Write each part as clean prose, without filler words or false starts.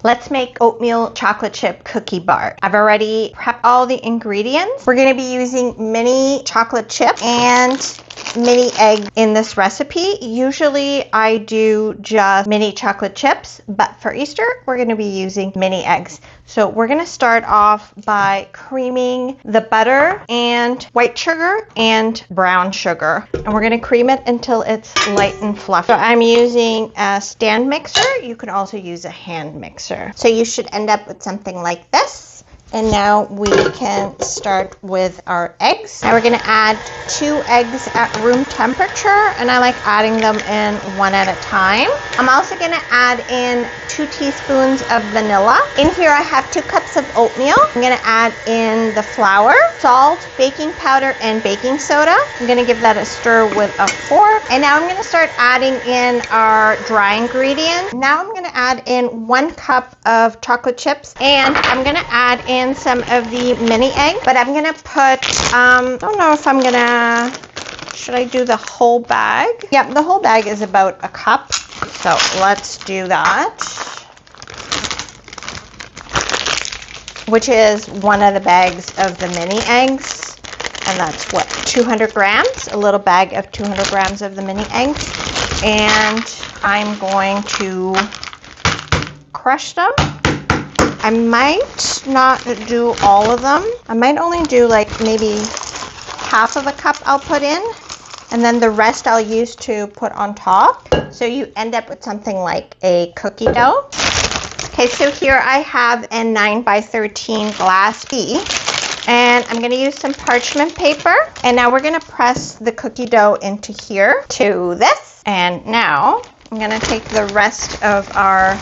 Let's make oatmeal chocolate chip cookie bar. I've already prepped all the ingredients. We're going to be using mini chocolate chip and mini egg in this recipe. Usually I do just mini chocolate chips, but for Easter we're going to be using mini eggs. So we're going to start off by creaming the butter and white sugar and brown sugar, and we're going to cream it until it's light and fluffy. So I'm using a stand mixer. You can also use a hand mixer. So you should end up with something like this. And now we can start with our eggs. Now we're going to add 2 eggs at room temperature, and I like adding them in one at a time. I'm also going to add in 2 teaspoons of vanilla. In here I have 2 cups of oatmeal. I'm going to add in the flour, salt, baking powder, and baking soda. I'm going to give that a stir with a fork. And now I'm going to start adding in our dry ingredients. Now I'm going to add in 1 cup of chocolate chips, and I'm going to add in some of the mini egg, but I'm gonna put I don't know if I'm gonna, should I do the whole bag? Yep, the whole bag is about a cup, so let's do that, which is 1 of the bags of the mini eggs, and that's what, 200 grams, a little bag of 200 grams of the mini eggs. And I'm going to crush them. I might not do all of them. I might only do like maybe half of a cup I'll put in, and then the rest I'll use to put on top. So you end up with something like a cookie dough. Okay, so here I have a 9 by 13 glass tea, and I'm going to use some parchment paper. And now we're going to press the cookie dough into here to this. And now I'm going to take the rest of our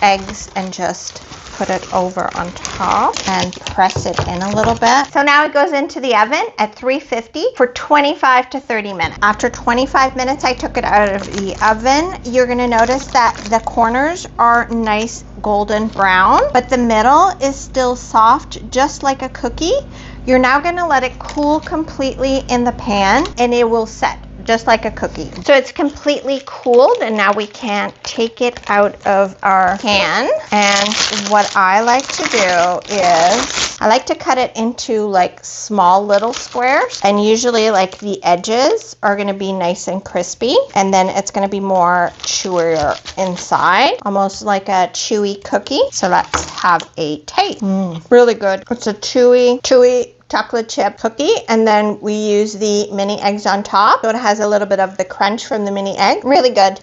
eggs and just put it over on top and press it in a little bit. So now it goes into the oven at 350 for 25 to 30 minutes. After 25 minutes, I took it out of the oven. You're gonna notice that the corners are nice golden brown, but the middle is still soft, just like a cookie. You're now gonna let it cool completely in the pan, and it will set just like a cookie. So it's completely cooled, and now we can take it out of our pan. And what I like to do is I like to cut it into like small little squares, and usually like the edges are going to be nice and crispy, and then it's going to be more chewier inside, almost like a chewy cookie. So let's have a taste. Really good. It's a chewy chocolate chip cookie, and then we use the mini eggs on top, so it has a little bit of the crunch from the mini egg. Really good.